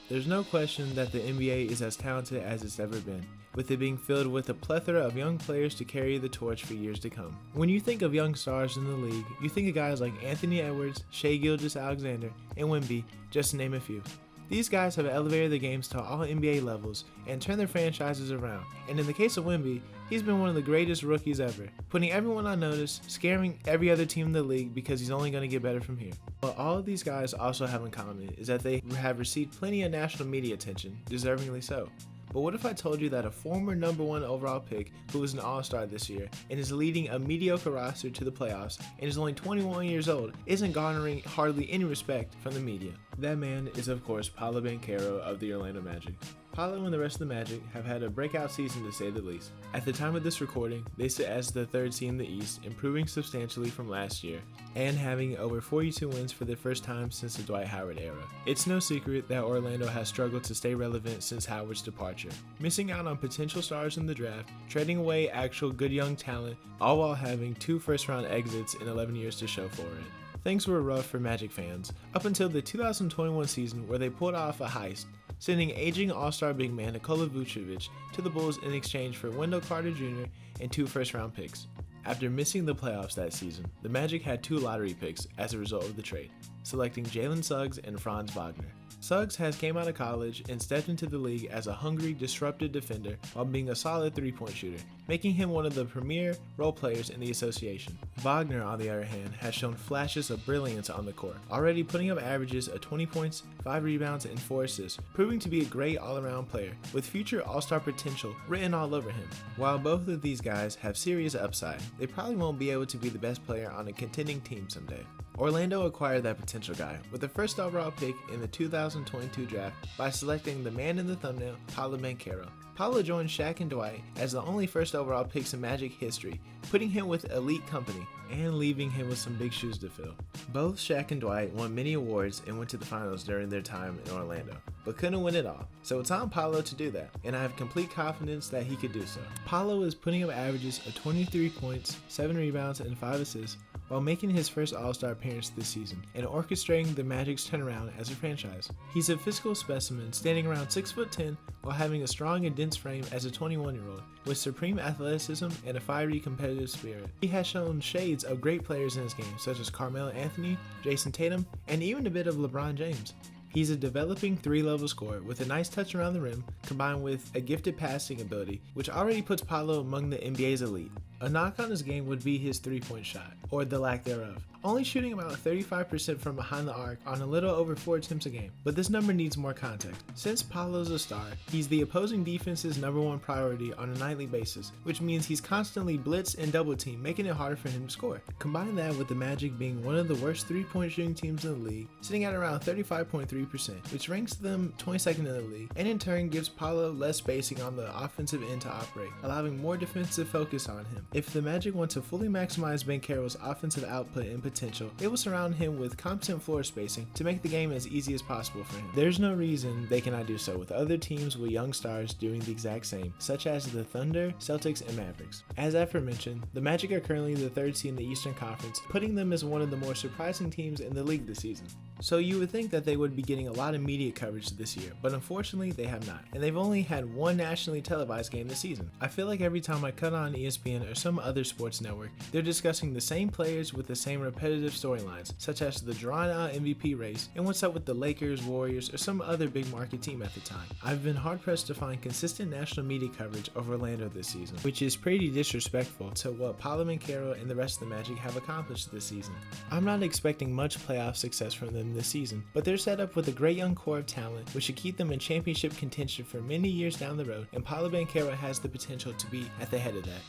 There's no question that the NBA is as talented as it's ever been, with it being filled with a plethora of young players to carry the torch for years to come. When you think of young stars in the league, you think of guys like Anthony Edwards, Shai Gilgeous-Alexander, and Wemby, just to name a few. These guys have elevated the games to all NBA levels and turned their franchises around, and in the case of Wemby, he's been one of the greatest rookies ever, putting everyone on notice, scaring every other team in the league because he's only going to get better from here. What all of these guys also have in common is that they have received plenty of national media attention, deservingly so. But what if I told you that a former #1 overall pick who was an all-star this year and is leading a mediocre roster to the playoffs and is only 21 years old isn't garnering hardly any respect from the media? That man is of course Paolo Banchero of the Orlando Magic. Paolo and the rest of the Magic have had a breakout season to say the least. At the time of this recording, they sit as the 3rd seed in the East, improving substantially from last year, and having over 42 wins for the first time since the Dwight Howard era. It's no secret that Orlando has struggled to stay relevant since Howard's departure, missing out on potential stars in the draft, trading away actual good young talent, all while having 2 first-round exits in 11 years to show for it. Things were rough for Magic fans, up until the 2021 season where they pulled off a heist, sending aging all-star big man Nikola Vucevic to the Bulls in exchange for Wendell Carter Jr. and 2 first-round picks. After missing the playoffs that season, the Magic had 2 lottery picks as a result of the trade, selecting Jalen Suggs and Franz Wagner. Suggs has came out of college and stepped into the league as a hungry, disruptive defender while being a solid 3-point shooter, making him one of the premier role players in the association. Wagner, on the other hand, has shown flashes of brilliance on the court, already putting up averages of 20 points, 5 rebounds, and 4 assists, proving to be a great all-around player with future all-star potential written all over him. While both of these guys have serious upside, they probably won't be able to be the best player on a contending team someday. Orlando acquired that potential guy with the first overall pick in the 2022 draft by selecting the man in the thumbnail, Paolo Banchero. Paolo joined Shaq and Dwight as the only first overall picks in Magic history, putting him with elite company and leaving him with some big shoes to fill. Both Shaq and Dwight won many awards and went to the finals during their time in Orlando, but couldn't win it all. So it's on Paolo to do that, and I have complete confidence that he could do so. Paolo is putting up averages of 23 points, 7 rebounds, and 5 assists, while making his first All-Star appearance this season and orchestrating the Magic's turnaround as a franchise. He's a physical specimen, standing around 6'10", while having a strong and dense frame as a 21-year-old, with supreme athleticism and a fiery competitive spirit. He has shown shades of great players in his game, such as Carmelo Anthony, Jason Tatum, and even a bit of LeBron James. He's a developing 3-level scorer with a nice touch around the rim, combined with a gifted passing ability, which already puts Paolo among the NBA's elite. A knock on his game would be his 3-point shot, or the lack thereof, only shooting about 35% from behind the arc on a little over 4 attempts a game. But this number needs more context. Since Paolo's a star, he's the opposing defense's #1 priority on a nightly basis, which means he's constantly blitzed and double teamed, making it harder for him to score. Combine that with the Magic being one of the worst 3-point shooting teams in the league, sitting at around 35.3%, which ranks them 22nd in the league, and in turn gives Paolo less spacing on the offensive end to operate, allowing more defensive focus on him. If the Magic want to fully maximize Banchero's offensive output and potential, it will surround him with competent floor spacing to make the game as easy as possible for him. There's no reason they cannot do so with other teams with young stars doing the exact same, such as the Thunder, Celtics, and Mavericks. As aforementioned, the Magic are currently the 3rd seed in the Eastern Conference, putting them as one of the more surprising teams in the league this season. So you would think that they would be getting a lot of media coverage this year, but unfortunately they have not, and they've only had 1 nationally televised game this season. I feel like every time I cut on ESPN or some other sports network, they're discussing the same players with the same repetitive storylines, such as the drawn-out MVP race and what's up with the Lakers, Warriors, or some other big market team at the time. I've been hard-pressed to find consistent national media coverage of Orlando this season, which is pretty disrespectful to what Paolo Banchero and the rest of the Magic have accomplished this season. I'm not expecting much playoff success from them this season, but they're set up with a great young core of talent which should keep them in championship contention for many years down the road, and Paolo Banchero has the potential to be at the head of that.